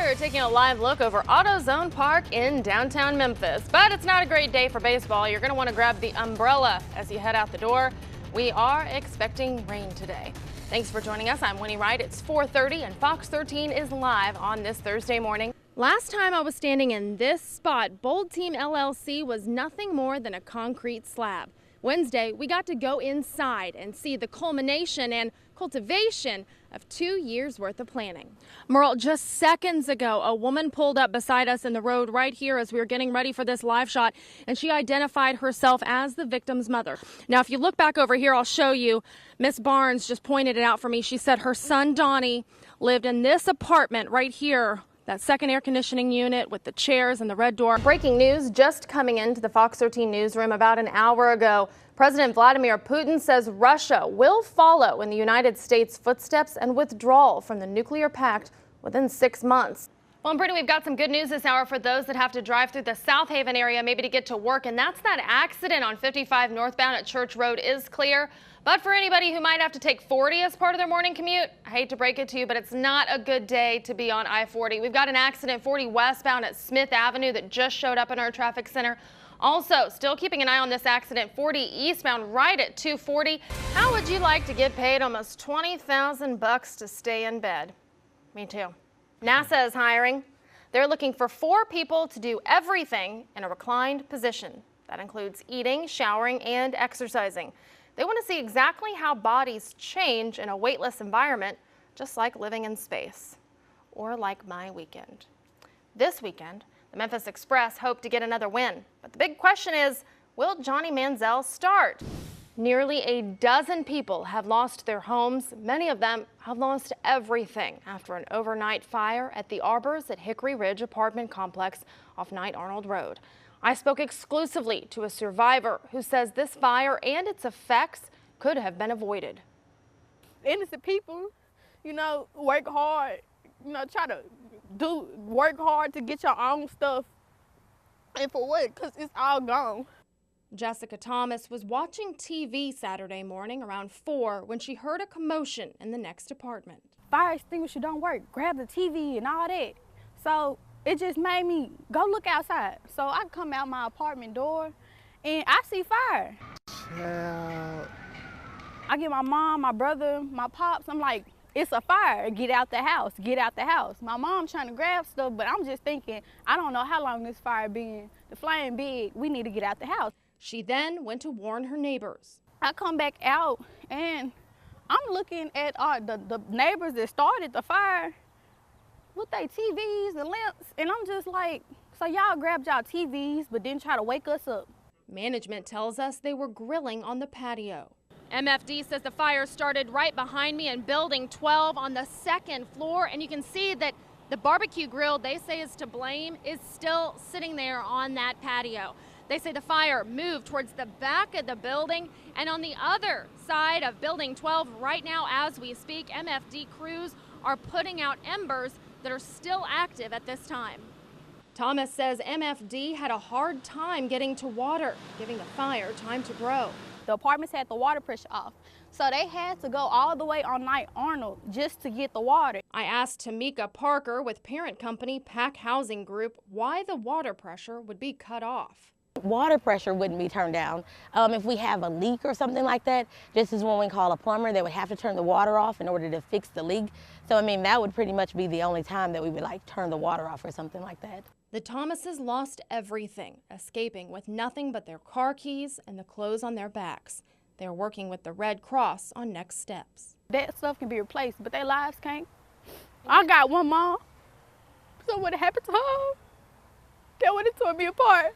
We're taking a live look over AutoZone Park in downtown Memphis. But it's not a great day for baseball. You're going to want to grab the umbrella as you head out the door. We are expecting rain today. Thanks for joining us. I'm Winnie Wright. It's 4:30 and Fox 13 is live on this Thursday morning. Last time I was standing in this spot, Bold Team LLC was nothing more than a concrete slab. Wednesday, we got to go inside and see the culmination and cultivation of 2 years worth of planning. Merle, just seconds ago, a woman pulled up beside us in the road right here as we were getting ready for this live shot, and she identified herself as the victim's mother. Now, if you look back over here, I'll show you. Miss Barnes just pointed it out for me. She said her son, Donnie, lived in this apartment right here. That second air conditioning unit with the chairs and the red door. Breaking news just coming into the Fox 13 newsroom about an hour ago. President Vladimir Putin says Russia will follow in the United States' footsteps and withdrawal from the nuclear pact within 6 months. Well, and Brittany, we've got some good news this hour for those that have to drive through the South Haven area, maybe to get to work, and that's that accident on 55 northbound at Church Road is clear. But for anybody who might have to take 40 as part of their morning commute, I hate to break it to you, but it's not a good day to be on I-40. We've got an accident 40 westbound at Smith Avenue that just showed up in our traffic center. Also, still keeping an eye on this accident 40 eastbound right at 240. How would you like to get paid almost $20,000 to stay in bed? Me too. NASA is hiring. They're looking for 4 people to do everything in a reclined position. That includes eating, showering, and exercising. They want to see exactly how bodies change in a weightless environment, just like living in space, or like my weekend. This weekend, the Memphis Express hope to get another win. But the big question is, will Johnny Manziel start? Nearly a dozen people have lost their homes. Many of them have lost everything after an overnight fire at the Arbors at Hickory Ridge apartment complex off Knight Arnold Road. I spoke exclusively to a survivor who says this fire and its effects could have been avoided. Innocent people, work hard, try to work hard to get your own stuff. And for what? Because it's all gone. Jessica Thomas was watching TV Saturday morning around 4 when she heard a commotion in the next apartment. Fire extinguisher don't work. Grab the TV and all that. So it just made me go look outside. So I come out my apartment door and I see fire. Child. I get my mom, my brother, my pops. I'm like, it's a fire. Get out the house. Get out the house. My mom trying to grab stuff, but I'm just thinking, I don't know how long this fire been. The flame big. We need to get out the house. She then went to warn her neighbors. I come back out and I'm looking at the neighbors that started the fire with their TVs and lamps, and I'm just like, so y'all grabbed y'all TVs but didn't try to wake us up. Management tells us they were grilling on the patio. MFD says the fire started right behind me in building 12 on the 2nd floor, and you can see that the barbecue grill they say is to blame is still sitting there on that patio. They say the fire moved towards the back of the building, and on the other side of building 12 right now as we speak, MFD crews are putting out embers that are still active at this time. Thomas says MFD had a hard time getting to water, giving the fire time to grow. The apartments had the water pressure off, so they had to go all the way on Knight Arnold just to get the water. I asked Tamika Parker with parent company Pack Housing Group why the water pressure would be cut off. Water pressure wouldn't be turned down. If we have a leak or something like that, this is when we call a plumber. They would have to turn the water off in order to fix the leak. So, that would pretty much be the only time that we would turn the water off or something like that. The Thomases lost everything, escaping with nothing but their car keys and the clothes on their backs. They're working with the Red Cross on next steps. That stuff can be replaced, but their lives can't. I got one mom. So what happened to her? That would have tore me apart.